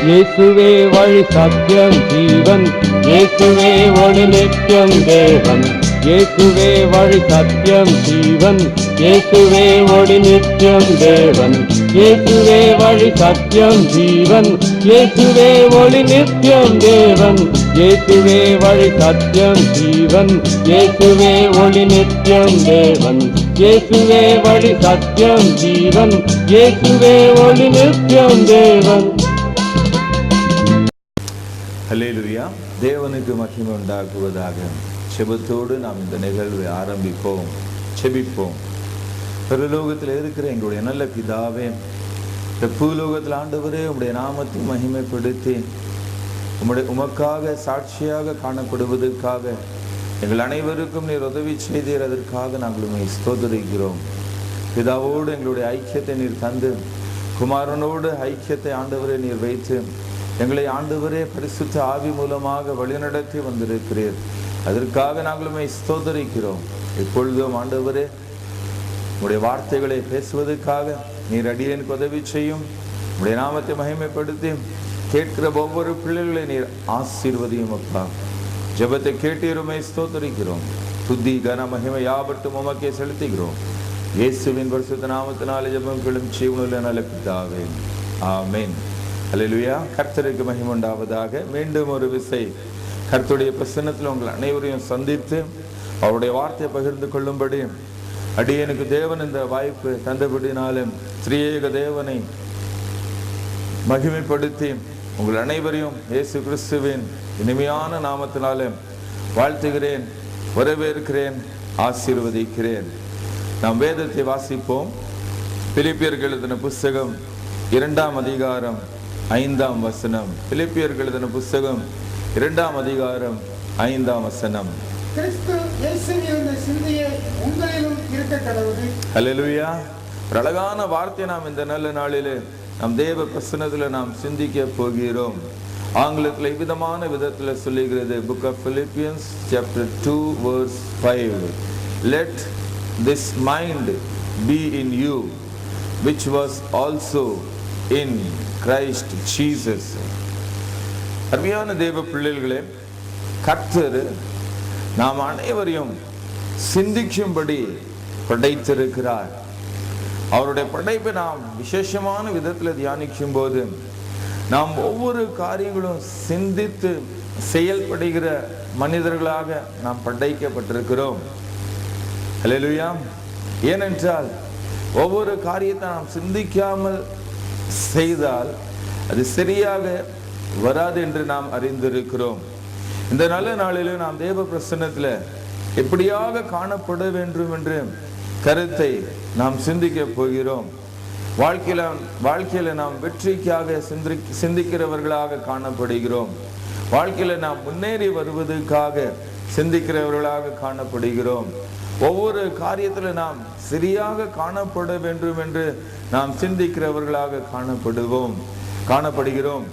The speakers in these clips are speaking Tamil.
இயேசுவே வழி சத்தியம் ஜீவன், இயேசுவே ஒளி நித்தியம் தேவன். இயேசுவே வழி சத்தியம் ஜீவன், இயேசுவே ஒளி நித்தியம் தேவன். இயேசுவே வழி சத்தியம் ஜீவன், இயேசுவே ஒளி நித்தியம் தேவன். இயேசுவே வழி சத்தியம் ஜீவன், இயேசுவே ஒளி நித்தியம் தேவன். இயேசுவே வழி சத்தியம் ஜீவன், இயேசுவே ஒளி நித்தியம் தேவன். ஹல்லேலூயா. தேவனுக்கு மகிமை உண்டாக்குவதாக. செபத்தோடு நாம் இந்த நிகழ்வை ஆரம்பிப்போம், செபிப்போம். பரலோகத்தில் இருக்கிற எங்களுடைய நல்ல பிதாவே, இந்த பூலோகத்தில் ஆண்டவரே உம்முடைய நாமத்தை மகிமைப்படுத்தி உமக்காக சாட்சியாக காணப்படுவதற்காக எங்கள் அனைவருக்கும் நீர் உதவி செய்தீர். அதற்காக நாங்கள் உம்மை ஸ்தோத்திரிக்கிறோம். பிதாவோடு எங்களுடைய ஐக்கியத்தை நீர் தந்து, குமாரனோடு ஐக்கியத்தை ஆண்டவரே நீர் வைத்து எங்களை ஆண்டவரே பரிசுத்த ஆவி மூலமாக வழிநடத்தி வந்திருக்கிறீர். அதற்காக நாங்கள் உம்மை ஸ்தோத்திரிக்கிறோம். இப்பொழுதும் ஆண்டவரே உம்முடைய வார்த்தைகளை பேசுவதற்காக நீர் அடியேனுக்கு உதவி செய்யும். உம்முடைய நாமத்தை மகிமைப்படுத்தி கேட்கிற ஒவ்வொரு பிள்ளைகளை நீர் ஆசீர்வதியும். அப்பா, ஜெபத்தை கேட்டீர், உம்மை ஸ்தோத்திரிக்கிறோம். துதி கன மகிமை யாவட்டும் உமக்கே செலுத்துகிறோம். இயேசுவின் பரிசுத்த நாமத்தினாலே ஜெபம் கேளும் ஜீவனுள்ள நல்ல பிதாவே, ஆமென். அல்லேலூயா. கர்த்தருக்கு மகிமை உண்டாவதாக. மீண்டும் ஒரு விசை கர்த்தருடைய பிரசன்னத்தில் உங்கள் அனைவரையும் சந்தித்து அவருடைய வார்த்தையை பகிர்ந்து கொள்ளும்படி அடியேனுக்கு தேவன் இந்த வாய்ப்பு தந்தபடினாலும் திரியேக தேவனை மகிமைப்படுத்தி உங்கள் அனைவரையும் இயேசு கிறிஸ்துவின் இனிமையான நாமத்தினாலே வாழ்த்துகிறேன், வரவேற்கிறேன், ஆசீர்வதிக்கிறேன். நாம் வேதத்தை வாசிப்போம். பிலிப்பியர்கள் எழுதின புஸ்தகம் 2ஆம் அதிகாரம் 5ஆம் வசனம். பிலிப்பியர்கள் எழுதின புஸ்தகம் 2ஆம் அதிகாரம் 5ஆம் வசனம். ஹல்லேலூயா. ஒரு அழகான வார்த்தை நாம் இந்த நல்ல நாளிலே நம் தேவ பிரசன்னத்தில் நாம் சிந்திக்க போகிறோம். ஆங்கிலத்தில் இவ்விதமான விதத்தில் சொல்லுகிறது. Book of Philippians chapter 2 verse 5. Let this mind be in you which was also in Christ Jesus. அருமையான தேவ பிள்ளைகளே, கர்த்தர் நாம் அனைவரையும் சிந்திக்கும்படி படைத்திருக்கிறார். அவருடைய படைப்பை நாம் விசேஷமான விதத்தில் தியானிக்கும் போது நாம் ஒவ்வொரு காரியங்களும் சிந்தித்து செயல்படுகிற மனிதர்களாக நாம் படைக்கப்பட்டிருக்கிறோம். அல்லேலூயா. ஏனென்றால் ஒவ்வொரு காரியத்தை நாம் சிந்திக்காமல் செய்தால் அது சரியாக வராது என்று நாம் அறிந்திருக்கிறோம். இந்த நல்ல நாளிலும் நாம் தேவ பிரசன்னத்தில் எப்படியாக காணப்பட வேண்டும் என்ற கருத்தை நாம் சிந்திக்க போகிறோம். வாழ்க்கையில நாம் வெற்றிக்காக சிந்திக்கிறவர்களாக காணப்படுகிறோம். வாழ்க்கையில நாம் முன்னேறி வருவதற்காக சிந்திக்கிறவர்களாக காணப்படுகிறோம். ஒவ்வொரு காரியத்தில் நாம் சரியாக காணப்பட வேண்டும் என்று நாம் சிந்திக்கிறவர்களாக காணப்படுகிறோம்.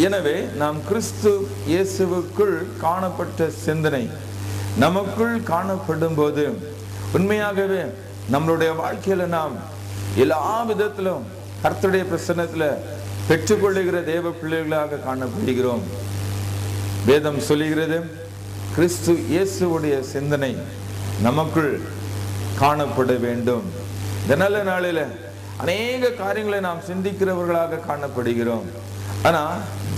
எனவே நாம் கிறிஸ்து இயேசுவுக்குள் காணப்பட்ட சிந்தனை நமக்குள் காணப்படும் போது உண்மையாகவே நம்மளுடைய வாழ்க்கையில நாம் எல்லா விதத்திலும் கர்த்தருடைய பிரசன்னத்துல பெற்றுக்கொள்ளுகிற தேவ பிள்ளைகளாக காணப்படுகிறோம். வேதம் சொல்லுகிறது, கிறிஸ்து இயேசுவுடைய சிந்தனை நமக்குள் காணப்பட வேண்டும். இந்த நல்ல நாளில அநேக காரியங்களை நாம் சிந்திக்கிறவர்களாக காணப்படுகிறோம். ஆனா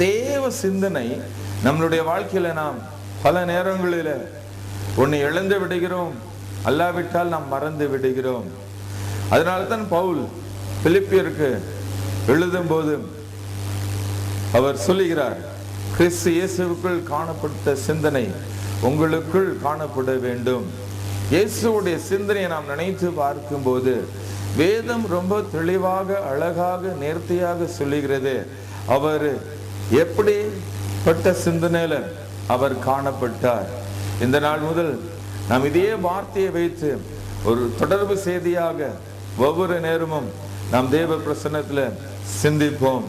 தேவ சிந்தனை நம்மளுடைய வாழ்க்கையில நாம் பல நேரங்களில் ஒன்று இழந்து விடுகிறோம், அல்லாவிட்டால் நாம் மறந்து விடுகிறோம். அதனால தான் பவுல் பிலிப்பியருக்கு எழுதும் போது அவர் சொல்லுகிறார், கிறிஸ்து இயேசுவுக்குள் காணப்பட்ட சிந்தனை உங்களுக்குள் காணப்பட வேண்டும். இயேசுவுடைய சிந்தனையை நாம் நினைத்து பார்க்கும் போது வேதம் ரொம்ப தெளிவாக அழகாக நேர்த்தியாக சொல்லுகிறது. அவர் எப்படிப்பட்ட சிந்தனையில அவர் காணப்பட்டார். இந்த நாள் முதல் நாம் இதே வார்த்தையை வைத்து ஒரு தொடர்பு செய்தியாக ஒவ்வொரு நேரமும் நாம் தேவ பிரசன்னத்தில் சிந்திப்போம்.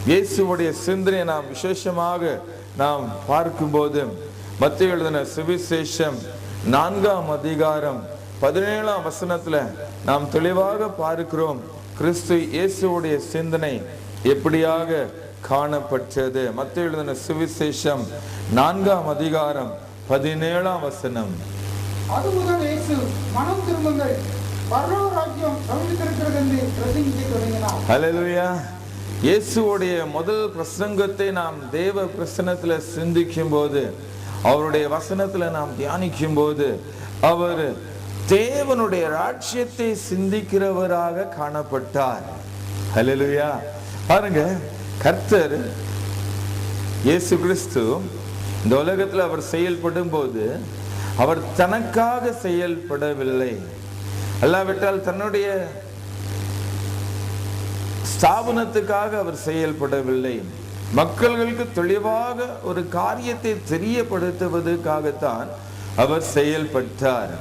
இயேசுவுடைய சிந்தனையை நாம் விசேஷமாக நாம் பார்க்கும்போது மத்தேயு எழுதின சுவிசேஷம் 4ஆம் அதிகாரம் 17ஆம் வசனத்துல நாம் தெளிவாக பார்க்கிறோம், கிறிஸ்து இயேசுவுடைய சிந்தனை எப்படியாக காணப்பட்டது. மத்தேயு எழுதின சுவிசேஷம் 4ஆம் அதிகாரம் 17ஆம் வசனம். அது முதல் இயேசு மனம் திரும்புங்கள், பரலோக ராஜ்யம் சமீபித்திருக்கிறது என்று பிரசங்கிக்க தொடங்கினார். ஹல்லேலூயா. இயேசுவுடைய முதல் பிரசங்கத்தை நாம் தேவ பிரசன்னத்துல சிந்திக்கும் போது, அவருடைய வசனத்துல நாம் தியானிக்கும் போது, அவர் தேவனுடைய ராஜ்யத்தை சிந்திக்கிறவராக காணப்பட்டார். ஹல்லேலூயா. பாருங்க, கர்த்தர் இயேசு கிறிஸ்து இந்த உலகத்தில் அவர் செயல்படும் போது அவர் தனக்காக செயல்படவில்லை, அல்லாவிட்டால் தன்னுடைய ஸ்தாபனத்துக்காக அவர் செயல்படவில்லை. மக்களுக்கு தெளிவாக ஒரு காரியத்தை தெரியப்படுத்துவதற்காகத்தான் அவர் செயல்பட்டார்.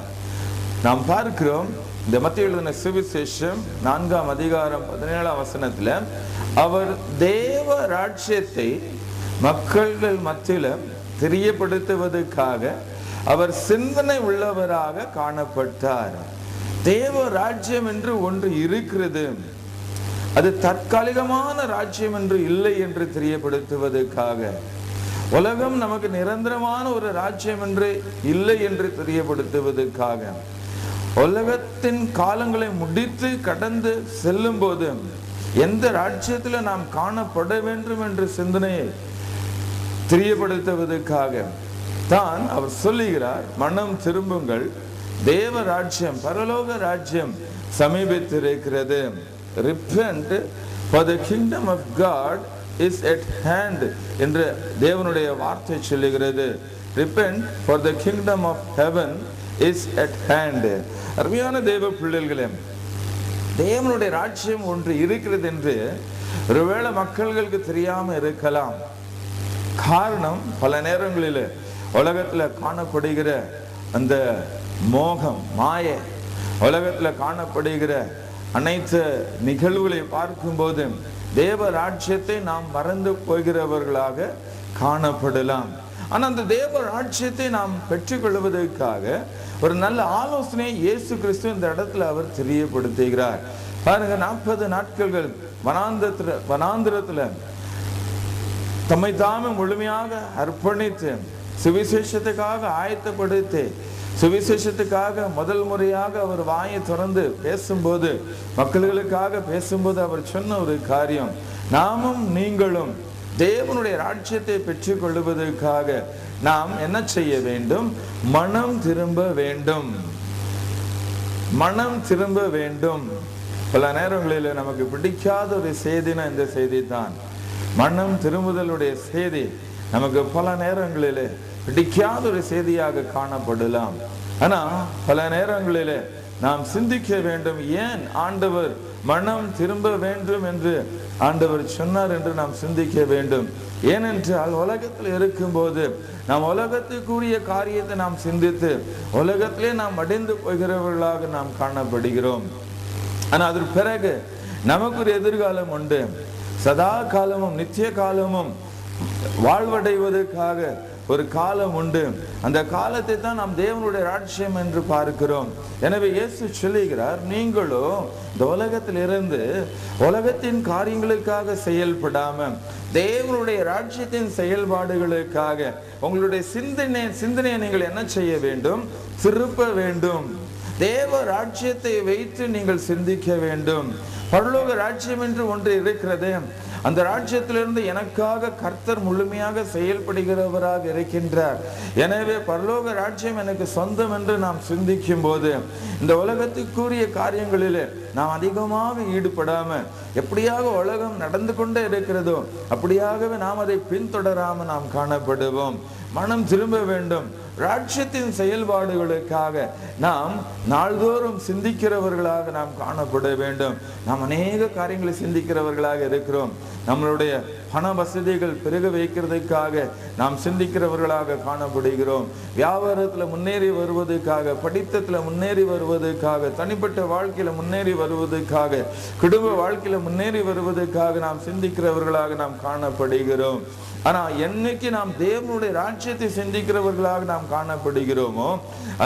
நாம் பார்க்கிறோம் இந்த மத்தேயு எழுதின சுவிசேஷம் 4ஆம் அதிகாரம் 17ஆம் வசனத்துல, அவர் தேவ ராஜ்யத்தை மக்கள் மத்தியில தெரியப்படுத்துவதற்காக அவர் சிந்தனை உள்ளவராக காணப்பட்டார். தேவ ராஜ்யம் என்று ஒன்று இருக்கிறது, அது தற்காலிகமான ராஜ்யம் என்று இல்லை என்று தெரியப்படுத்துவதற்காக, உலகம் நமக்கு நிரந்தரமான ஒரு ராஜ்யம் என்று இல்லை என்று தெரியப்படுத்துவதற்காக, உலகத்தின் காலங்களை முடித்து கடந்து செல்லும் போது எந்த ராஜ்யத்தில் நாம் காணப்பட வேண்டும் என்ற சிந்தனையை தெரியப்படுத்துவதற்காக தான் அவர் சொல்லுகிறார், மனம் திரும்புங்கள், தேவ ராஜ்யம் பரலோக ராஜ்யம் சமீபித்திருக்கிறது. Repent, for the kingdom of God is at hand என்று தேவனுடைய வார்த்தை சொல்லுகிறது. Repent, for the kingdom of heaven is at hand. அருமையான தேவ பிள்ளைகளே, தேவனுடைய ராஜ்யம் ஒன்று இருக்கிறது என்று ஒருவேளை மக்களுக்கு தெரியாம இருக்கலாம். காரணம், பல நேரங்களில் உலகத்துல காணப்படுகிற அந்த மோகம், மாய, உலகத்துல காணப்படுகிற அனைத்து நிகழ்வுகளை பார்க்கும்போது தேவ ராஜ்யத்தை நாம் மறந்து போகிறவர்களாக காணப்படலாம். ஆனா அந்த தேவ ராஜ்யத்தை நாம் பெற்றுக்கொள்வதற்காக ஒரு நல்ல ஆலோசனை இயேசு கிறிஸ்து இந்த இடத்துல அவர் தெரியப்படுத்துகிறார். பாருங்க, 40 நாட்கள் வனாந்திரத்துல தம்மை தாமே முழுமையாக அர்ப்பணித்து சுவிசேஷத்துக்காக ஆயத்தப்படுத்தி, சுவிசேஷத்துக்காக முதல் முறையாக அவர் வாயை திறந்து பேசும்போது, மக்களுக்காக பேசும்போது அவர் சொன்ன ஒரு காரியம், நாமும் நீங்களும் தேவனுடைய ராஜ்யத்தை பெற்றுக் கொள்வதற்காக நாம் என்ன செய்ய வேண்டும்? மனம் திரும்ப வேண்டும். மனம் திரும்ப வேண்டும். பல நேரங்களில் நமக்கு பிடிக்காத ஒரு செய்தினா இந்த செய்தி தான். மனம் திரும்புதலுடைய செய்தி நமக்கு பல நேரங்களில் பிடிக்காத ஒரு செய்தியாக காணப்படலாம். ஆனா பல நேரங்களில் நாம் சிந்திக்க வேண்டும், ஏன் ஆண்டவர் மனம் திரும்ப வேண்டும் என்று ஆண்டவர் சொன்னார் என்று நாம் சிந்திக்க வேண்டும். ஏனென்றால் உலகத்தில் இருக்கும்போது நாம் உலகத்துக்குரிய காரியத்தை நாம் சிந்தித்து உலகத்திலே நாம் அடைந்து போகிறவர்களாக நாம் காணப்படுகிறோம். ஆனால் அதற்கு பிறகு நமக்கு ஒரு எதிர்காலம் உண்டு. சதா காலமும் நித்திய காலமும் வாழ்வடைவதற்காக ஒரு காலம் உண்டு. அந்த காலத்தை தான் நாம் தேவனுடைய ராஜ்யம் என்று பார்க்கிறோம். எனவே இயேசு சொல்லுகிறார், நீங்களோ இந்த உலகத்தில் இருந்து உலகத்தின் காரியங்களுக்காக செயல்படாம தேவனுடைய ராஜ்யத்தின் செயல்பாடுகளுக்காக உங்களுடைய சிந்தனையை நீங்கள் என்ன செய்ய வேண்டும்? திருப்ப வேண்டும். தேவ ராஜ்யத்தை வைத்து நீங்கள் சிந்திக்க வேண்டும். பரலோக ராஜ்யம் என்று ஒன்று இருக்கிறது. அந்த ராஜ்யத்திலிருந்து எனக்காக கர்த்தர் முழுமையாக செயல்படுகிறவராக இருக்கின்றார். எனவே பரலோக ராஜ்யம் எனக்கு சொந்தம் என்று நாம் சிந்திக்கும் போது இந்த உலகத்துக்குரிய காரியங்களில் நாம் அதிகமாக ஈடுபடாம எப்படியாக உலகம் நடந்து கொண்டே இருக்கிறதோ அப்படியாகவே நாம் அதை பின்தொடராம நாம் காணப்படுவோம். மனம் திரும்ப வேண்டும். ராஜ்யத்தின் செயல்பாடுகளுக்காக நாம் நாள்தோறும் சிந்திக்கிறவர்களாக நாம் காணப்பட வேண்டும். நாம் அநேக காரியங்களை சிந்திக்கிறவர்களாக இருக்கிறோம். நம்மளுடைய பண வசதிகள் பெருக வைக்கிறதுக்காக நாம் சிந்திக்கிறவர்களாக காணப்படுகிறோம். வியாபாரத்தில் முன்னேறி வருவதற்காக, படித்தத்தில் முன்னேறி வருவதற்காக, தனிப்பட்ட வாழ்க்கையில முன்னேறி வருவதற்காக, குடும்ப வாழ்க்கையில முன்னேறி வருவதற்காக நாம் சிந்திக்கிறவர்களாக நாம் காணப்படுகிறோம். ஆனா என்னைக்கு நாம் தேவனுடைய ராஜ்யத்தை சிந்திக்கிறவர்களாக நாம் காணப்படுகிறோமோ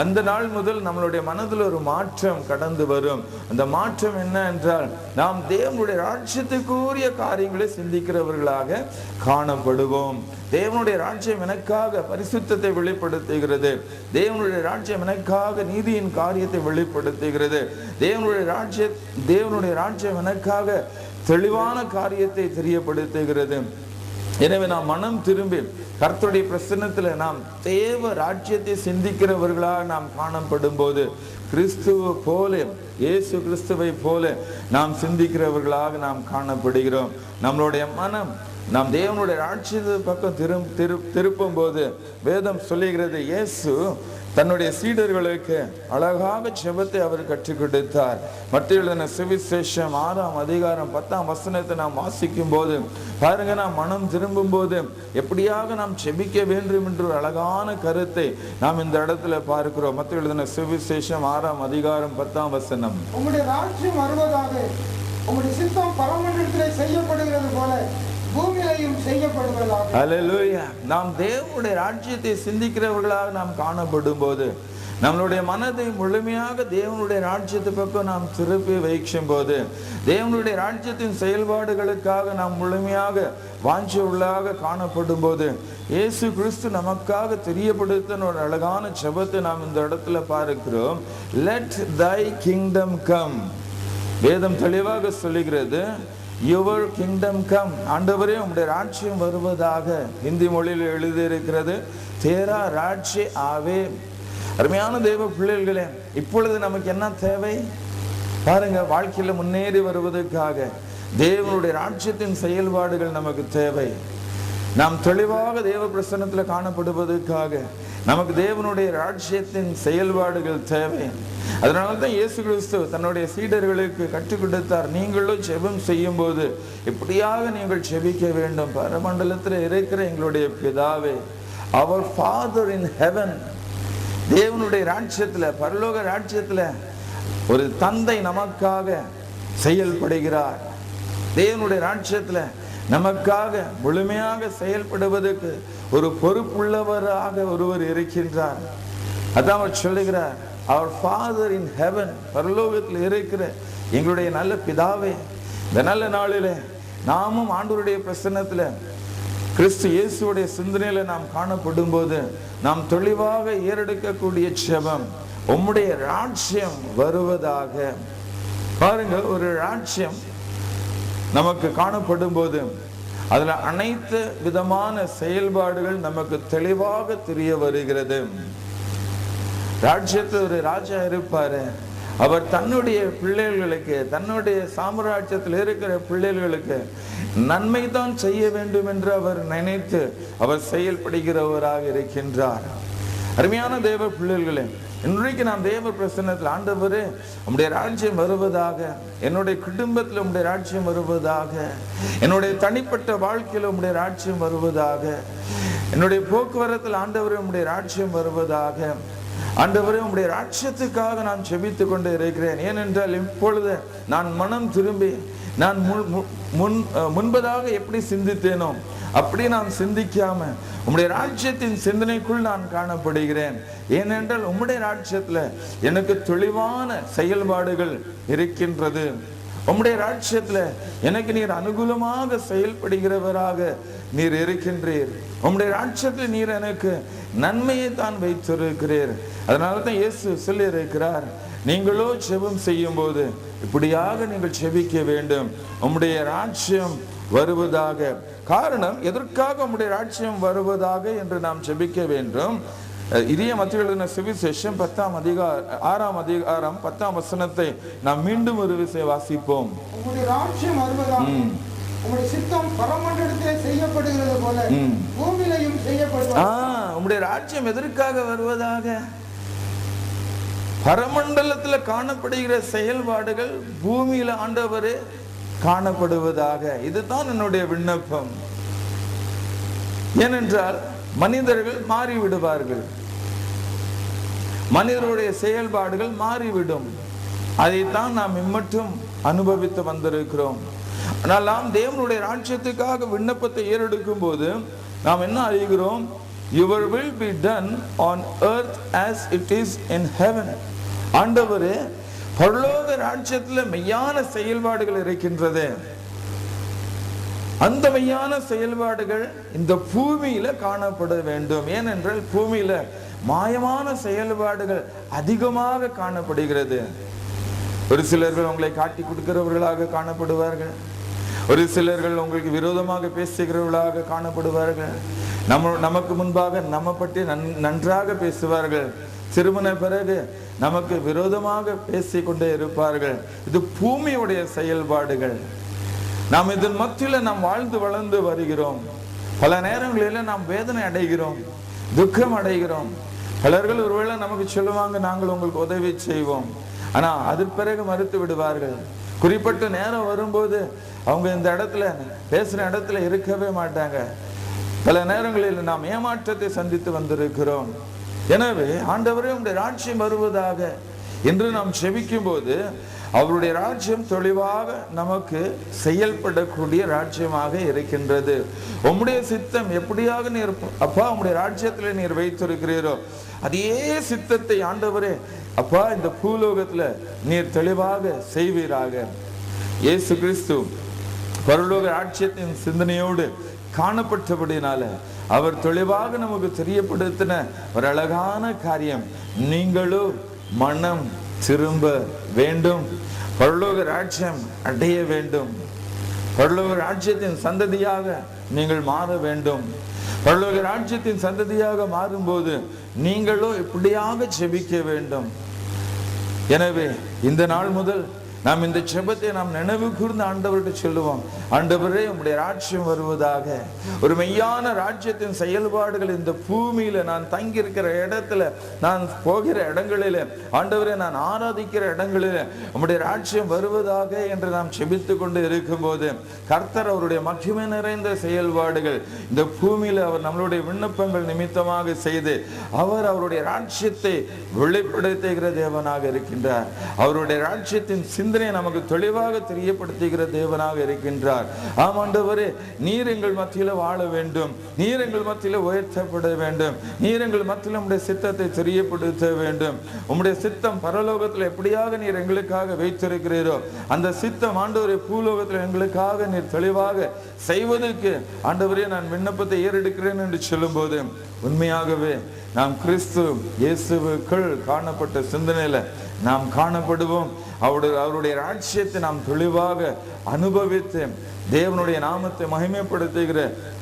அந்த நாள் முதல் நம்மளுடைய மனதில் ஒரு மாற்றம் கடந்து வரும். அந்த மாற்றம் என்ன என்றால் நாம் தேவனுடைய ராஜ்யத்துக்குரிய காரியங்களை சிந்திக்கிறவர்களாக உள்ளவர்களாக காணப்படுவோம். தேவனுடைய ராஜ்யம் எனக்காக பரிசுத்தத்தை வெளிப்படுத்துகிறது. தேவனுடைய ராஜ்யம் எனக்காக நீதியின் காரியத்தை வெளிப்படுத்துகிறது. தேவனுடைய ராஜ்யம் எனக்காக தெளிவான காரியத்தை தெரியப்படுத்துகிறது. எனவே நாம் மனம் திரும்பி கர்த்தருடைய பிரசன்னத்தில் நாம் தேவ ராஜ்யத்தை சிந்திக்கிறவர்களாக நாம் காணப்படும் போது கிறிஸ்துவ போல, இயேசு கிறிஸ்துவை போல நாம் சிந்திக்கிறவர்களாக நாம் காணப்படுகிறோம். நம்மளுடைய மனம் நாம் தேவனுடைய ராஜ்யத்து பக்கம் திருப்பும் போது வேதம் சொல்லுகிறது, இயேசு தன்னுடைய சீடர்களுக்கு அழகாக ஜெபத்தை அவர் கற்றுக் கொடுத்தார். மத்திய எழுதின சுவிசேஷம் 6ஆம் அதிகாரம் 10ஆம் வசனத்தை நாம் வாசிக்கும் போது பாருங்க, நாம் மனம் திரும்பும் போது எப்படியாக நாம் ஜெபிக்க வேண்டும் என்ற அழகான கருத்தை நாம் இந்த இடத்துல பார்க்கிறோம். மத்திய எழுதின சுவிசேஷம் 6ஆம் அதிகாரம் 10ஆம் வசனம், உங்களுடைய ராஜ்யம் வருவதாக, உங்களுடைய சித்தம் பரமண்டலத்திலே செய்யப்படுகிறது போல பூமியிலையும் செய்யப்படுவதாக. அல்லேலூயா. நாம் தேவனுடைய ராஜ்யத்தை சிந்திக்கிறவர்களாக நாம் காணப்படும் போது, நம்மளுடைய மனதை முழுமையாக தேவனுடைய ராஜ்யத்தை பக்கம் நாம் திருப்பி வைக்கும் போது, தேவனுடைய ராஜ்யத்தின் செயல்பாடுகளுக்காக நாம் முழுமையாக வாஞ்சி உள்ளாக காணப்படும் போது, இயேசு கிறிஸ்து நமக்காக தெரியப்படுத்தின ஒரு அழகான ஜெபத்தை நாம் இந்த இடத்துல பார்க்கிறோம். லெட் தை கிங்டம் கம். வேதம் தெளிவாக சொல்லுகிறது, யுவர் கிங்டம் கம். ஆண்டவரே, உங்களுடைய ராஜ்யம் வருவதாக. ஹிந்தி மொழியில் எழுதியிருக்கிறது, தேரா ராஜ்ய ஆவே. அருமையான தேவ பிள்ளைகளே, இப்பொழுது நமக்கு என்ன தேவை பாருங்க, வாழ்க்கையில முன்னேறி வருவதற்காக தேவனுடைய ராஜ்யத்தின் செயல்பாடுகள் நமக்கு தேவை. நாம் தெளிவாக தேவ பிரசன்னத்தில் காணப்படுவதற்காக நமக்கு தேவனுடைய ராஜ்யத்தின் செயல்பாடுகள் தேவை. அதனால தான் இயேசு கிறிஸ்து தன்னுடைய சீடர்களுக்கு கற்றுக் கொடுத்தார், நீங்களும் ஜெபம் செய்யும் போது எப்படியாக நீங்கள் ஜெபிக்க வேண்டும். பரமண்டலத்தில் இருக்கிற எங்களுடைய பிதாவே, அவர் ஃபாதர் இன் ஹெவன். தேவனுடைய ராஜ்யத்துல, பரலோக ராஜ்யத்துல ஒரு தந்தை நமக்காக செயல்படுகிறார். தேவனுடைய ராஜ்யத்துல நமக்காக முழுமையாக செயல்படுவதற்கு ஒரு பொறுப்புள்ளவராக ஒருவர் இருக்கின்றார். அதான் அவர் சொல்லுகிறார், அவர் ஃபாதர் இன் ஹெவன். பரலோகத்தில் இருக்கிற எங்களுடைய நல்ல பிதாவே. இந்த நல்ல நாளிலே நாமும் ஆண்டவருடைய பிரசன்னத்தில் கிறிஸ்து இயேசுடைய சிந்தனையில நாம் காணப்படும் போது நாம் தெளிவாக ஏறெடுக்கக்கூடிய ஜெபம், உம்முடைய ராஜ்யம் வருவதாக. பாருங்க, ஒரு ராஜ்யம் நமக்கு காணப்படும் போது அதுல அனைத்து விதமான செயல்பாடுகள் நமக்கு தெளிவாக தெரிய வருகிறது. ராஜ்யத்தில் ஒரு ராஜா இருப்பாரு, அவர் தன்னுடைய பிள்ளைகளுக்கு, தன்னுடைய சாம்ராஜ்யத்தில் இருக்கிற பிள்ளைகளுக்கு நன்மை தான் செய்ய வேண்டும் என்று அவர் நினைத்து அவர் செயல்படுகிறவராக இருக்கின்றார். அருமையான தேவ பிள்ளைகளே, இன்றைக்கு நான் தேவ பிரசன்னத்தில், ஆண்டவரே உம்முடைய ராஜ்யம் வருவதாக, என்னுடைய குடும்பத்தில் உம்முடைய ராஜ்யம் வருவதாக, என்னுடைய தனிப்பட்ட வாழ்க்கையில் உம்முடைய ராஜ்யம் வருவதாக, என்னுடைய போக்குவரத்தில் ஆண்டவரே உம்முடைய ராஜ்யம் வருவதாக. ஆண்டவரே, உம்முடைய ராஜ்யத்துக்காக நான் ஜெபித்து கொண்டு இருக்கிறேன். ஏனென்றால் இப்பொழுது நான் மனம் திரும்பி நான் முன்பதாக எப்படி சிந்தித்தேனோ அப்படி நான் சிந்திக்காம உம்முடைய ராஜ்யத்தின் சிந்தனைக்குள் நான் காணப்படுகிறேன். ஏனென்றால் உம்முடைய ராஜ்யத்துல எனக்கு தெளிவான செயல்பாடுகள் இருக்கின்றது. உம்முடைய ராஜ்யத்துல எனக்கு நீர் அனுகூலமாக செயல்படுகிறவராக நீர் இருக்கின்றீர். உம்முடைய ராஜ்யத்தில் நீர் எனக்கு நன்மையை தான் வைத்திருக்கிறீர். அதனால தான் இயேசு சொல்லி இருக்கிறார், நீங்களோ ஜெபம் செய்யும் போது இப்படியாக நீங்கள் ஜெபிக்க வேண்டும், உம்முடைய ராஜ்யம் வருவதாக. காரணம், எதற்காக உம்முடைய ராஜ்யம் வருவதாக என்று நாம் ஜெபிக்க வேண்டும். இதய மத்திய எழுதின சுவிசேஷம் 6ஆம் அதிகாரம் 10ஆம் வசனத்தை நாம் மீண்டும் ஒரு விசை வாசிப்போம். உம்முடைய ராஜ்யம் வருவதாக, உம்முடைய சித்தம் பரமண்டலத்திலே செய்யப்படுகிறது போல பூமியிலையும் செய்யப்படுவதாக. உம்முடைய ராஜ்யம் எதற்காக வருவதாக? பரமண்டலத்துல காணப்படுகிற செயல்பாடுகள் பூமியில ஆண்டவரே காணப்படுவதாக. இதுதான் என்னுடைய விண்ணப்பம். ஏனென்றால் மனிதர்கள் மாறிவிடுவார்கள், மனிதருடைய செயல்பாடுகள் மாறிவிடும். அதைத்தான் நாம் இம்மட்டும் அனுபவித்து வந்திருக்கிறோம். ஆனால் நாம் தேவனுடைய ராஜ்யத்துக்காக விண்ணப்பத்தை ஏறெடுக்கும் போது நாம் என்ன அறிகிறோம்? Your will be done on earth as it is in heaven. ஆண்டவரே, பரலோக ராஜ்யத்தில் மெய்யான செயல்பாடுகள் இருக்கின்றது. அந்த மெய்யான செயல்பாடுகள் இந்த பூமியில காணப்பட வேண்டும். ஏனென்றால் பூமியில மாயமான செயல்பாடுகள் அதிகமாக காணப்படுகிறது. ஒரு சிலர்கள் உங்களை காட்டி கொடுக்கிறவர்களாக காணப்படுவார்கள். ஒரு சிலர்கள் உங்களுக்கு விரோதமாக பேசுகிறவர்களாக காணப்படுவார்கள். நமக்கு முன்பாக நம்ம பற்றி நன்றாக பேசுவார்கள். திருமண பிறகு நமக்கு விரோதமாக பேசிக்கொண்டே இருப்பார்கள். இது பூமியுடைய செயல்பாடுகள். நாம் இதன் மத்தியில் நாம் வாழ்ந்து வளர்ந்து வருகிறோம். பல நேரங்களில் நாம் வேதனை அடைகிறோம், துக்கம் அடைகிறோம். பலர்கள் ஒருவேளை நமக்கு சொல்லுவாங்க, நாங்கள் உங்களுக்கு உதவி செய்வோம். ஆனா அதற்கு பிறகு மறுத்து விடுவார்கள். குறிப்பிட்ட நேரம் வரும்போது அவங்க இந்த இடத்துல பேசுற இடத்துல இருக்கவே மாட்டாங்க. பல நேரங்களில் நாம் ஏமாற்றத்தை சந்தித்து வந்திருக்கிறோம். எனவே ஆண்டவரே உம்முடைய ராஜ்யம் வருவதாக என்று நாம் செபிக்கும் போது அவருடைய ராஜ்யம் தெளிவாக நமக்கு செயல்படக்கூடிய ராஜ்யமாக இருக்கின்றது. உம்முடைய சித்தம் எப்படியாக நீர் அப்பா உம்முடைய ராஜ்யத்தில் நீர் வைத்திருக்கிறீரோ அதே சித்தத்தை ஆண்டவரே அப்பா இந்த பூலோகத்துல நீர் தெளிவாக செய்வீராக. இயேசு கிறிஸ்து பரலோக ராஜ்யத்தின் சிந்தனையோடு காணப்பட்டபடினால அவர் தெளிவாக நமக்கு தெரியப்படுத்தின ஒரு அழகான காரியம், நீங்களும் மனம் திரும்ப வேண்டும், பரலோக ராஜ்யம் அடைய வேண்டும், பரலோக ராஜ்யத்தின் சந்ததியாக நீங்கள் மாற வேண்டும். பரலோக ராஜ்யத்தின் சந்ததியாக மாறும்போது நீங்களும் இப்படியாக ஜெபிக்க வேண்டும். எனவே இந்த நாள் முதல் நாம் இந்த ஜெபத்தை நாம் நினைவு கூர்ந்து ஆண்டவர்கிட்ட சொல்லுவோம், ஆண்டவரே உம்முடைய ராஜ்யம் வருவதாக. ஒரு மெய்யான ராஜ்யத்தின் செயல்பாடுகள் இந்த பூமியில நான் தங்கி இருக்கிற இடத்துல, நான் போகிற இடங்களில, ஆண்டவரே நான் ஆராதிக்கிற இடங்களில உம்முடைய ராஜ்யம் வருவதாக என்று நாம் செபித்து கொண்டு இருக்கும்போது கர்த்தர் அவருடைய மகிமை நிறைந்த செயல்பாடுகள் இந்த பூமியில அவர் நம்மளுடைய விண்ணப்பங்கள் நிமித்தமாக செய்து அவர் அவருடைய ராஜ்யத்தை வெளிப்படுத்துகிற தேவனாக இருக்கின்றார். அவருடைய ராஜ்யத்தின் நமக்கு தெளிவாக தெரியப்படுத்துகிற தேவனாக இருக்கின்றார். ஆம் ஆண்டவரே, நீர் எங்கள் மத்தியில வாழ வேண்டும், நீர் எங்கள் மத்தியில உயர்த்தப்பட வேண்டும், நீர் எங்கள் மத்தியில உம்முடைய சித்தத்தை தெரியப்படுத்த வேண்டும். உம்முடைய சித்தம் பரலோகத்தில் எப்படியாக நீர் எங்களுக்காக வைத்திருக்கிறீரோ அந்த சித்தம் ஆண்டவரே பூலோகத்தில் எங்களுக்காக நீர் தெளிவாக செய்வதற்கு ஆண்டவரே நான் விண்ணப்பத்தை ஏறெடுக்கிறேன் என்று சொல்லும் போது உண்மையாகவே நாம் கிறிஸ்து இயேசுவுக்குள் காணப்பட்ட சிந்தனையில நாம் காணப்படுவோம். அவருடைய ராஜ்யத்தை நாம் தெளிவாக அனுபவித்து தேவனுடைய நாமத்தை மகிமைப்படுத்துகிற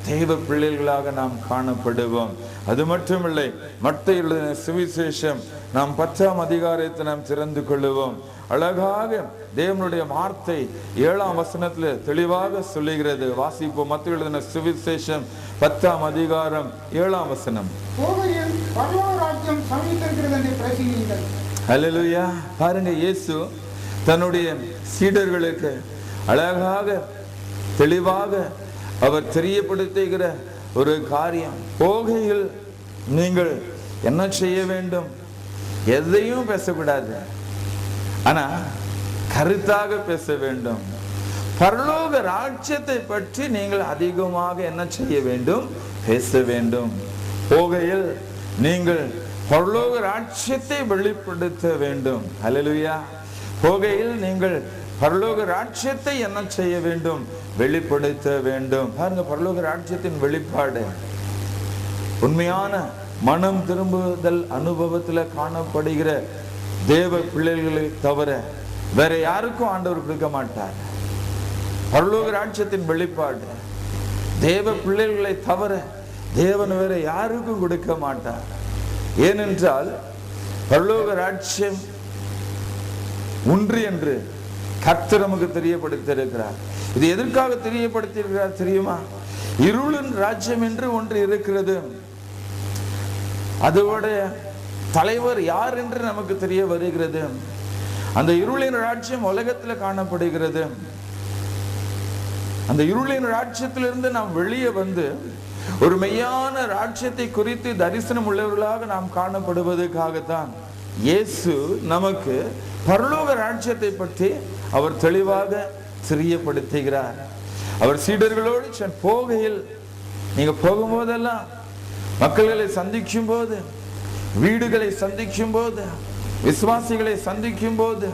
தெய்வ பிள்ளைகளாக நாம் காணப்படுவோம். அது மட்டுமில்லை, மத்தேயு எழுதின சுவிசேஷம் நாம் 10ஆம் அதிகாரத்தை நாம் திறந்து கொள்ளுவோம். அழகாக தேவனுடைய வார்த்தை 7ஆம் வசனத்தில் தெளிவாக சொல்லுகிறது. வாசிப்போம். மத்தேயு எழுதின சுவிசேஷம் 10ஆம் அதிகாரம் 7ஆம் வசனம். ஹல்லேலூயா. பாருங்க, இயேசு தன்னுடைய சீடர்களுக்கு அழகாக தெளிவாக அவர் தெரியப்படுத்துகிற ஒரு காரியம், போகையில் நீங்கள் என்ன செய்ய வேண்டும், எதையும் பேசக்கூடாது, ஆனா கருத்தாக பேச வேண்டும். பரலோக ராஜ்யத்தை பற்றி நீங்கள் அதிகமாக என்ன செய்ய வேண்டும், பேச வேண்டும். போகையில் நீங்கள் பரலோக ராஜ்யத்தை வெளிப்படுத்த வேண்டும். ஹல்லேலூயா. போகையில் நீங்கள் பரலோக ராஜ்யத்தை என்ன செய்ய வேண்டும், வெளிப்படுத்த வேண்டும். பாருங்க, பரலோக ராஜ்யத்தின் வெளிப்பாடு உண்மையான மனம் திரும்புதல் அனுபவத்தில் காணப்படுகிற தேவ பிள்ளைகளை தவிர வேற யாருக்கும் ஆண்டவர் கொடுக்க மாட்டார். பரலோக ராஜ்யத்தின் வெளிப்பாடு தேவ பிள்ளைகளை தவிர தேவன் வேற யாருக்கும் கொடுக்க மாட்டார். ஏனென்றால் பரலோக ராஜ்யம் ஒன்று என்று கர்த்தர் நமக்கு தெரியப்படுத்தியிருக்கிறார். இது எதற்காக தெரியப்படுத்தியிருக்கிறார் தெரியுமா? இருளின் ராஜ்யம் என்று ஒன்று இருக்கிறது, அதோட தலைவர் யார் என்று நமக்கு தெரிய வருகிறது. அந்த இருளின் ராஜ்யம் உலகத்தில் காணப்படுகிறது. அந்த இருளின் ராஜ்யத்திலிருந்து நாம் வெளியே வந்து ஒரு மெய்யான ராஜ்யத்தை குறித்து தரிசனம் உள்ளவர்களாக நாம் காணப்படுவதற்காகத்தான் இயேசு நமக்கு பரலோக ராஜ்யத்தை பற்றி அவர் தெளிவாக தெரியப்படுத்துகிறார். அவர் சீடர்களோடு போகையில், நீங்க போகும்போதெல்லாம் மக்களை சந்திக்கும் போது, வீடுகளை சந்திக்கும் போது, விசுவாசிகளை சந்திக்கும் போது,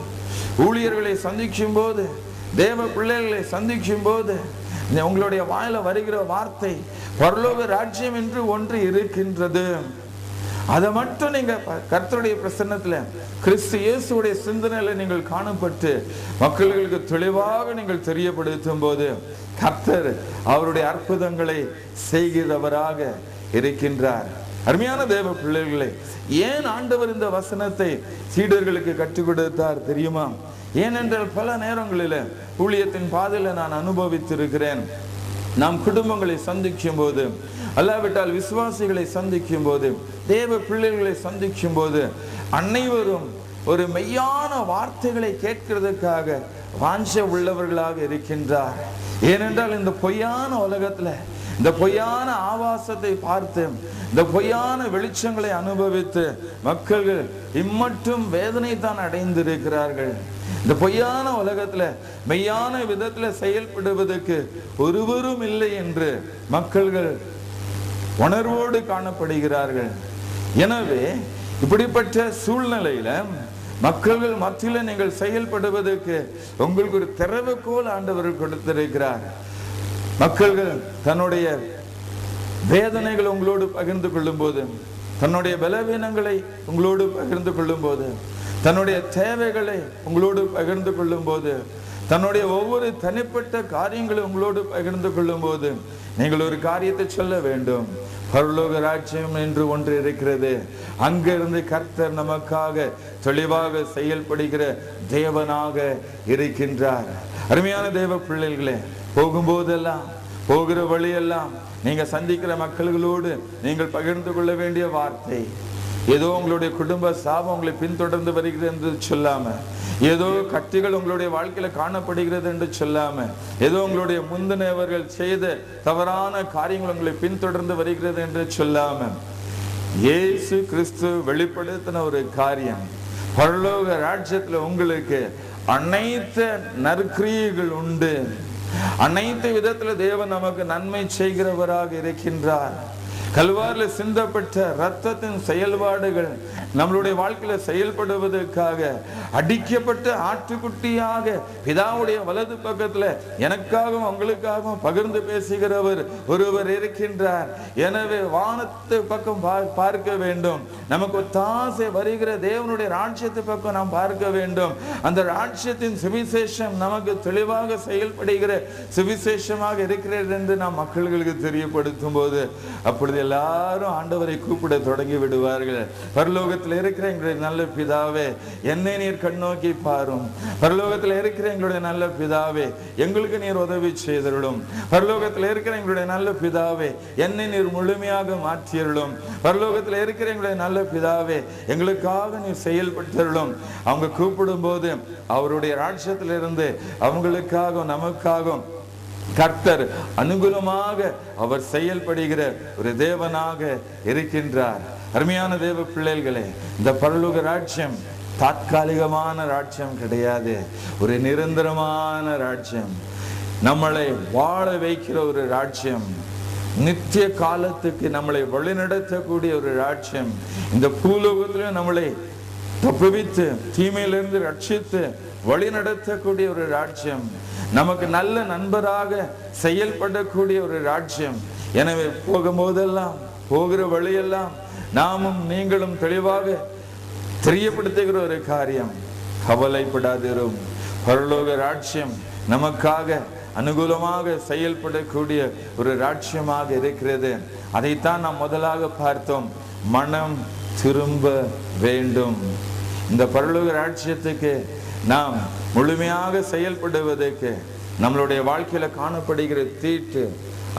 ஊழியர்களை சந்திக்கும் போது, தேவ பிள்ளைகளை சந்திக்கும் போது உங்களுடைய வாயில வருகிற வார்த்தை பரலோக ராஜ்யம் என்று ஒன்று இருக்கின்றது. அதை மட்டும் நீங்க கர்த்தருடைய பிரசன்னத்துல கிறிஸ்து இயேசுடைய சிந்தனையில நீங்கள் காணப்பட்டு மக்களுக்கு தெளிவாக நீங்கள் தெரியப்படுத்தும் போது கர்த்தர் அவருடைய அற்புதங்களை செய்கிறவராக இருக்கின்றார். அருமையான தேவ பிள்ளைகளே, ஏன் ஆண்டவர் இந்த வசனத்தை சீடர்களுக்கு கற்றுக் கொடுத்தார் தெரியுமா? ஏனென்றால் பல நேரங்களில் ஊழியத்தின் பாதையில நான் அனுபவித்திருக்கிறேன். நாம் குடும்பங்களை சந்திக்கும் போது, அல்லாவிட்டால் விசுவாசிகளை சந்திக்கும் போது, தேவ பிள்ளைகளை சந்திக்கும் போது அனைவரும் ஒரு மெய்யான வார்த்தைகளை கேட்கிறதுக்காக வாஞ்ச உள்ளவர்களாக இருக்கின்றார். ஏனென்றால் இந்த பொய்யான உலகத்துல இந்த பொய்யான ஆபாசத்தை பார்த்து இந்த பொய்யான வெளிச்சங்களை அனுபவித்து மக்கள்கள் இம்மட்டும் வேதனை தான் அடைந்திருக்கிறார்கள். இந்த பொய்யான உலகத்துல மெய்யான விதத்துல செயல்படுவதற்கு ஒருவரும் இல்லை என்று மக்கள்கள் உணர்வோடு காணப்படுகிறார்கள். எனவே இப்படிப்பட்ட சூழ்நிலையில மக்கள்கள் மத்தியில நீங்கள் செயல்படுவதற்கு உங்களுக்கு ஒரு திறவுகோல் ஆண்டவர் கொடுத்திருக்கிறார். மக்கள்கள் தன்னுடைய வேதனைகளை உங்களோடு பகிர்ந்து கொள்ளும் போது, தன்னுடைய பலவீனங்களை உங்களோடு பகிர்ந்து கொள்ளும் போது, தன்னுடைய தேவைகளை உங்களோடு பகிர்ந்து கொள்ளும் போது, தன்னுடைய ஒவ்வொரு தனிப்பட்ட காரியங்களை உங்களோடு பகிர்ந்து கொள்ளும் போது நீங்கள் ஒரு காரியத்தை சொல்ல வேண்டும். பரலோக ராஜ்யம் என்று ஒன்று இருக்கிறது. அங்கிருந்து கர்த்தர் நமக்காக தெளிவாக செயல்படுகிற தேவனாக இருக்கின்றார். அருமையான தேவ பிள்ளைகளே, போகும்போதெல்லாம் போகிற வழியெல்லாம் நீங்க சந்திக்கிற மக்கள்களோடு நீங்கள் பகிர்ந்து கொள்ள வேண்டிய வார்த்தை ஏதோ உங்களுடைய குடும்ப சாபம் உங்களை பின்தொடர்ந்து வருகிறது என்று சொல்லாம, ஏதோ கட்டிகள் உங்களுடைய வாழ்க்கையில காணப்படுகிறது என்று சொல்லாம, ஏதோ உங்களுடைய முந்தினவர்கள் செய்த தவறான காரியங்கள் உங்களை பின்தொடர்ந்து வருகிறது என்று சொல்லாம, இயேசு கிறிஸ்து வெளிப்படுத்தின ஒரு காரியம், பரலோக ராஜ்யத்துல உங்களுக்கு அனைத்து நற்கிரியைகள் உண்டு. அனைத்து விதத்துல தேவன் நமக்கு நன்மை செய்கிறவராக இருக்கின்றார். கல்வாரில் சிந்தப்பட்ட இரத்தத்தின் செயல்பாடுகள் நம்மளுடைய வாழ்க்கையில செயல்படுவதற்காக அடிக்கப்பட்ட ஆட்டுக்குட்டியாக பிதாவுடைய வலது பக்கத்துல எனக்காகவும் உங்களுக்காகவும் பகிர்ந்து பேசுகிறவர் ஒருவர் இருக்கின்றார். எனவே வானத்து பக்கம் பார்க்க வேண்டும். நமக்கு ஒத்தாசை வருகிற தேவனுடைய ராஜ்யத்து பக்கம் நாம் பார்க்க வேண்டும். அந்த ராஜ்யத்தின் சுவிசேஷம் நமக்கு தெளிவாக செயல்படுகிற சுவிசேஷமாக இருக்கிறது என்று நாம் மக்களுக்கு தெரியப்படுத்தும் போது அப்பொழுது எல்லாரும் ஆண்டவரை கூப்பிட தொடங்கி விடுவார்கள். பரலோகத்தில் இருக்கிற எங்களுடைய நல்ல பிதாவே, என்னை நீர் கண்ணோக்கி பாரும். பரலோகத்தில் இருக்கிற எங்களுடைய நல்ல பிதாவே, எங்களுக்கு நீர் உதவி செய்தருளும். பரலோகத்தில் இருக்கிற எங்களுடைய நல்ல பிதாவே, என்னை நீர் முழுமையாக மாற்றியருளும். பரலோகத்தில் இருக்கிற எங்களுடைய நல்ல பிதாவே, எங்களுக்காக நீர் செயல்படுத்தருளும். அவங்க கூப்பிடும் போது அவருடைய ராஜ்யத்திலிருந்து அவங்களுக்காக நமக்காக கர்த்தர் அனுகூலமாக அவர் செயல்படுகிற ஒரு தேவனாக இருக்கின்றார். அருமையான தேவ பிள்ளைகளே, இந்த பரலோக ராஜ்யம் தாற்காலிகமான ராஜ்யம் கிடையாது, ஒரு நிரந்தரமான ராஜ்யம். நம்மளை வாழ வைக்கிற ஒரு ராஜ்யம், நித்திய காலத்துக்கு நம்மளை வழிநடத்தக்கூடிய ஒரு ராஜ்யம். இந்த பூலோகத்திலும் நம்மளை தப்புவித்து தீமையிலிருந்து ரட்சித்து வழி நடத்தக்கூடிய ஒரு ராஜ்யம், நமக்கு நல்ல நண்பராக செயல்படக்கூடிய ஒரு ராஜ்யம். எனவே போகும்போதெல்லாம் போகிற வழியெல்லாம் நாமும் நீங்களும் தெளிவாக தெரியப்படுத்துகிற ஒரு காரியம், கவலைப்படாதிரும். பரலோக ராஜ்யம் நமக்காக அனுகூலமாக செயல்படக்கூடிய ஒரு ராஜ்யமாக இருக்கிறது. அதைத்தான் நாம் முதலாக பார்த்தோம், மனம் திரும்ப வேண்டும். இந்த பரலோக ராஜ்யத்துக்கு நாம் முழுமையாக செயல்படுவதற்கு நம்மளுடைய வாழ்க்கையில காணப்படுகிற தீட்டு,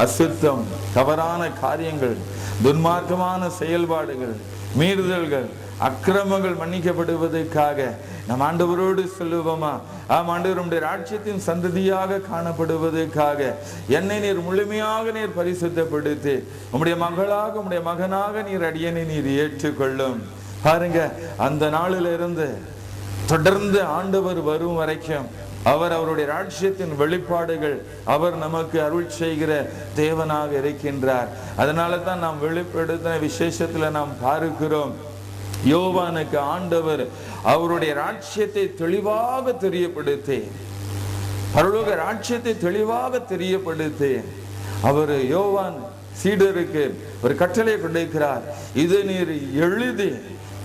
அசுத்தம், தவறான காரியங்கள், துன்மார்க்கமான செயல்பாடுகள், மீறுதல்கள், அக்கிரமங்கள் மன்னிக்கப்படுவதற்காக நம் ஆண்டவரோடு சொல்லுவோமா? ஆண்டவருடைய ராஜ்யத்தின் சந்ததியாக காணப்படுவதற்காக என்னை நீர் முழுமையாக நீர் பரிசுத்தப்படுத்தி உம்முடைய மகளாக உம்முடைய மகனாக நீர் அடியனை நீர் ஏற்றுக்கொள்ளும். பாருங்க, அந்த நாளிலிருந்து தொடர்ந்து ஆண்டவர் வரும் வரைக்கும் அவர் அவருடைய ராஜ்யத்தின் வெளிப்பாடுகள் அவர் நமக்கு அருள் செய்கிற தேவனாக இருக்கின்றார். அதனால தான் நாம் வெளிப்படுத்தின விசேஷத்துல நாம் பார்க்கிறோம், யோவானுக்கு ஆண்டவர் அவருடைய ராஜ்யத்தை தெளிவாக தெரியப்படுத்தி பரலோக ராஜ்யத்தை தெளிவாக தெரியப்படுத்தி அவர் யோவான் சீடருக்கு ஒரு கட்டளை கொடுக்கிறார். இது நீர் எழுதி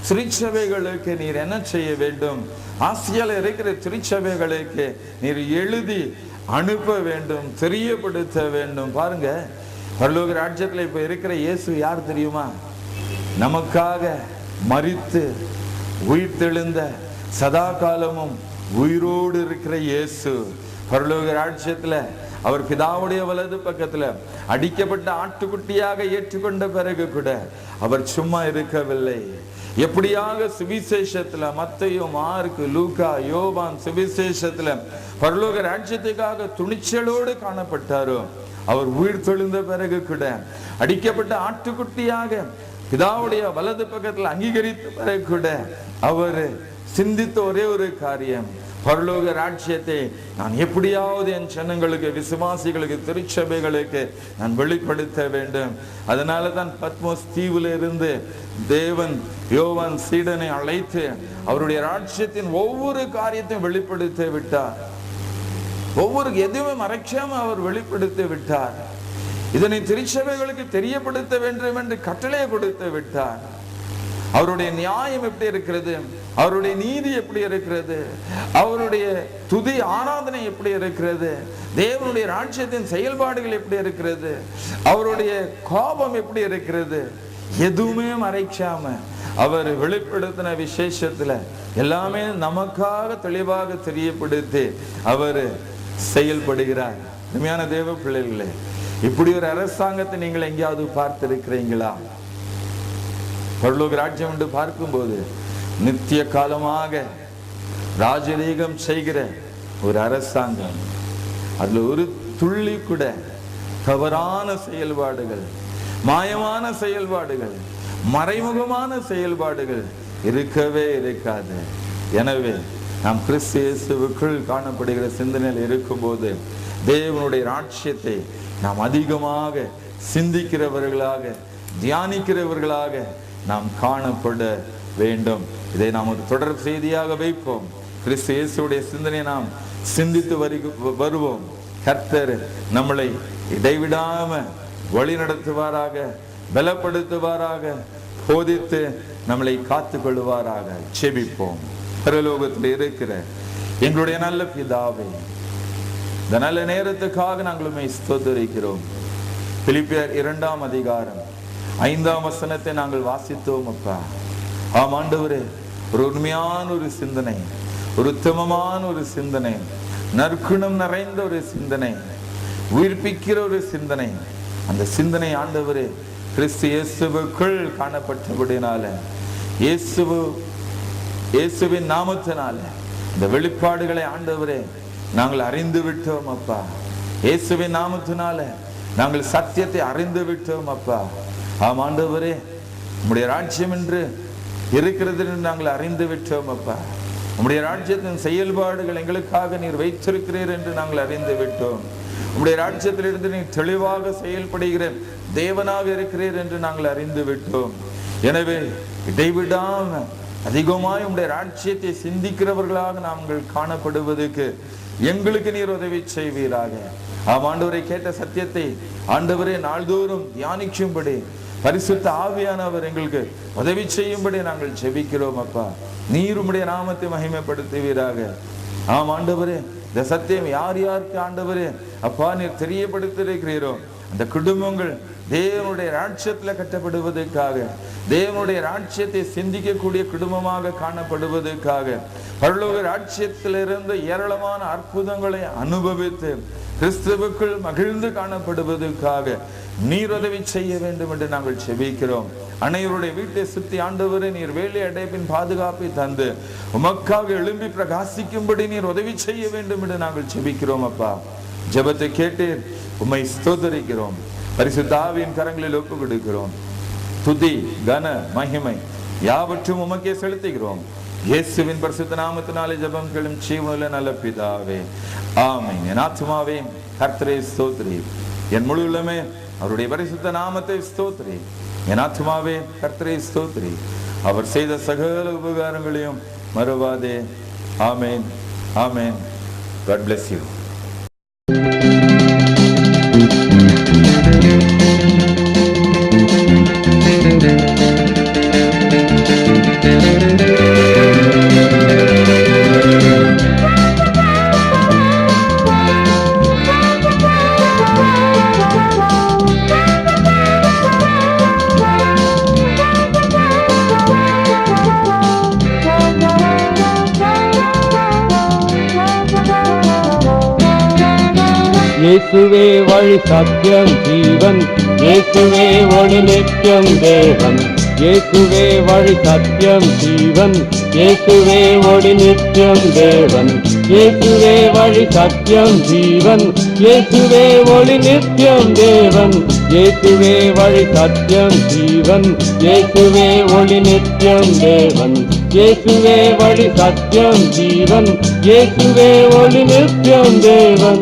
திருச்சபைகளுக்கு நீர் என்ன செய்ய வேண்டும்? ஆசியால இருக்கிற திருச்சபைகளுக்கு நீர் எழுதி அனுப்ப வேண்டும், தெரியப்படுத்த வேண்டும். பாருங்க, பரலோக ராஜ்யத்துல இப்ப இருக்கிற இயேசு யார் தெரியுமா? நமக்காக மரித்து உயிர்த்தெழுந்த சதா காலமும் உயிரோடு இருக்கிற இயேசு. பரலோக ராஜ்யத்துல அவர் பிதாவுடைய வலது பக்கத்துல அடிக்கப்பட்ட ஆட்டுக்குட்டியாக ஏற்றுக்கொண்ட பிறகு கூட அவர் சும்மா இருக்கவில்லை. எப்படியாக சுவிசேஷத்துல மத்தேயு, மார்க்கு, லூக்கா, யோவான் சுவிசேஷத்துல பரலோக ராஜ்யத்துக்காக துணிச்சலோடு காணப்பட்டாரோ, அவர் உயிர் தெழுந்த பிறகு கூட அடிக்கப்பட்ட ஆட்டுக்குட்டியாக பிதாவுடைய வலது பக்கத்துல அங்கீகரித்த பிறகு கூட அவர் சிந்தித்த ஒரே ஒரு காரியம், பரலோக ராஜ்யத்தை நான் எப்படியாவது என் ஜனங்களுக்கு, விசுவாசிகளுக்கு, திருச்சபைகளுக்கு நான் வெளிப்படுத்த வேண்டும். அதனால தான் பத்மோஸ் தீவுல இருந்து தேவன் யோவான் சீடனை அழைத்து அவருடைய ராஜ்யத்தின் ஒவ்வொரு காரியத்தையும் வெளிப்படுத்த விட்டார். ஒவ்வொரு எதுவுமே மறைக்காம அவர் வெளிப்படுத்தி விட்டார். இதனை திருச்சபைகளுக்கு தெரியப்படுத்த வேண்டும் என்று கட்டளை கொடுத்து விட்டார். அவருடைய நியாயம் எப்படி இருக்கிறது, அவருடைய நீதி எப்படி இருக்கிறது, அவருடைய துதி ஆராதனை எப்படி இருக்கிறது, தேவனுடைய ராஜ்யத்தின் செயல்பாடுகள் எப்படி இருக்கிறது, அவருடைய கோபம் எப்படி இருக்கிறது, எதுவுமே மறைக்காம அவர் வெளிப்படுத்தின விசேஷத்துல எல்லாமே நமக்காக தெளிவாக தெரியப்படுத்தி அவர் செயல்படுகிறார். உண்மையான தேவ பிள்ளைகளே, இப்படி ஒரு அரசாங்கத்தை நீங்கள் எங்கேயாவது பார்த்திருக்கிறீங்களா? பரலோக ராஜ்யம் என்று பார்க்கும்போது நித்திய காலமாக ராஜரீகம் செய்கிற ஒரு அரசாங்கம், அதுல ஒரு துள்ளி கூட தவறான செயல்பாடுகள், மாயமான செயல்பாடுகள், மறைமுகமான செயல்பாடுகள் இருக்கவே இருக்காது. எனவே நாம் கிறிஸ்து இயேசுவுக்குள் காணப்படுகிற சிந்தனையில் இருக்கும்போது தேவனுடைய ராஜ்யத்தை நாம் அதிகமாக சிந்திக்கிறவர்களாக, தியானிக்கிறவர்களாக நாம் காணப்பட வேண்டும். இதை நாம் ஒரு தொடர் செய்தியாக வைப்போம். கிறிஸ்து இயேசுடைய சிந்தனையை நாம் சிந்தித்து வருவோம். கர்த்தர் நம்மளை இடைவிடாம வழி நடத்துவாராக, பலப்படுத்துவாராக, போதித்து நம்மளை காத்து கொள்வாராக. செபிப்போம். பரலோகத்தில் இருக்கிற எங்களுடைய நல்ல பிதாவே, இந்த நல்ல நேரத்துக்காக நாங்கள் உம்மை ஸ்தோத்திரிக்கிறோம். பிலிப்பியர் 2ஆம் அதிகாரம் 5ஆம் வசனத்தை நாங்கள் வாசித்தோம் அப்பா. ஆம் ஆண்டவரே, ஒரு உண்மையான ஒரு சிந்தனை, ஒரு உத்தமமான ஒரு சிந்தனை, நற்குணம் நிறைந்த ஒரு சிந்தனை, உயிர்ப்பிக்கிற ஒரு சிந்தனை. அந்த சிந்தனை ஆண்டவரே கிறிஸ்து இயேசுவுக்குள் காணப்பட்டபடினால, இயேசுவின் நாமத்தினால இந்த வெளிப்பாடுகளை ஆண்டவரே நாங்கள் அறிந்து விட்டோம் அப்பா. இயேசுவின் நாமத்தினால நாங்கள் சத்தியத்தை அறிந்து விட்டோம் அப்பா. ஆம் ஆண்டவரே, உம்முடைய ராஜ்யம் என்று இருக்கிறது என்று நாங்கள் அறிந்து விட்டோம் அப்பா. உம்முடைய ராஜ்யத்தின் செயல்பாடுகள் எங்களுக்காக நீர் வைத்திருக்கிறீர் என்று நாங்கள் அறிந்து விட்டோம். உம்முடைய ராஜ்யத்திலிருந்து நீர் தெளிவாக செயல்படுகிற தேவனாக இருக்கிறீர் என்று நாங்கள் அறிந்து விட்டோம். எனவே இடைவிடாம அதிகமாய் உம்முடைய ராஜ்யத்தை சிந்திக்கிறவர்களாக நாங்கள் காணப்படுவதற்கு எங்களுக்கு நீர் உதவி செய்வீராக. ஆம் ஆண்டவரை, கேட்ட சத்தியத்தை ஆண்டவரே நாள்தோறும் தியானிக்கும்படி பரிசுத்த ஆவியானவர் எங்களுக்கு உதவி செய்யும்படி நாங்கள் ஜெபிக்கிறோம் அப்பா. நீர் உம்முடைய நாமத்தை மகிமைப்படுத்துவீராக. ஆம் ஆண்டவரே, இந்த சத்தியம் யார் யாருக்கு ஆண்டவரே அப்பா நீர் தெரியப்படுத்திருக்கிறீரோ அந்த குடும்பங்கள் தேவனுடைய ராஜ்யத்துல கட்டப்படுவதற்காக, தேவனுடைய ராஜ்யத்தை சிந்திக்கக்கூடிய குடும்பமாக காணப்படுவதற்காக, பரலோக ராஜ்யத்திலிருந்து ஏராளமான அற்புதங்களை அனுபவித்து கிறிஸ்துவுக்குள் மகிழ்ந்து காணப்படுவதற்காக நீர் உதவி செய்ய வேண்டும் என்று நாங்கள் செபிக்கிறோம். அனைவருடைய வீட்டை சுத்தி ஆண்டவரே நீர் வேலை அடைப்பின் பாதுகாப்பை தந்து உமக்காக எழும்பி பிரகாசிக்கும்படி நீர் உதவி செய்ய வேண்டும் என்று நாங்கள் செபிக்கிறோம் அப்பா. ஜெபத்தை கேட்டு உம்மை ஸ்தோத்திரிக்கிறோம். பரிசுத்த ஆவியின் கரங்களில் ஒப்பு கொடுக்கிறோம். துதி, கன, மகிமை யாவற்றும் உமக்கே செலுத்துகிறோம். இயேசுவின் பரிசுத்த நாமத்தினாலே ஜெபம் கேளும் ஜீவனுள்ள நல்ல பிதாவே, ஆமென். என் ஆத்துமாவே கர்த்தரை ஸ்தோத்திரி, என் முழு உள்ளமே அவருடைய பரிசுத்த நாமத்தை ஸ்தோத்திரி. என் ஆத்துமாவே கர்த்தரை ஸ்தோத்திரி, அவர் செய்த சகல உபகாரங்களையும் மறவாதே. ஆமென், ஆமென். God bless you. இயேசுவே வழி சத்தியம் ஜீவன் இயேசுவே ஒளி நித்தியம் தேவன் இயேசுவே வழி சத்தியம் ஜீவன் இயேசுவே ஒளி நித்தியம் தேவன் இயேசுவே வழி சத்தியம் ஜீவன் இயேசுவே ஒளி நித்தியம் தேவன் இயேசுவே வழி சத்தியம் ஜீவன் இயேசுவே ஒளி நித்தியம் தேவன் இயேசுவே வழி சத்தியம் ஜீவன் இயேசுவே ஒளி நித்தியம் தேவன்.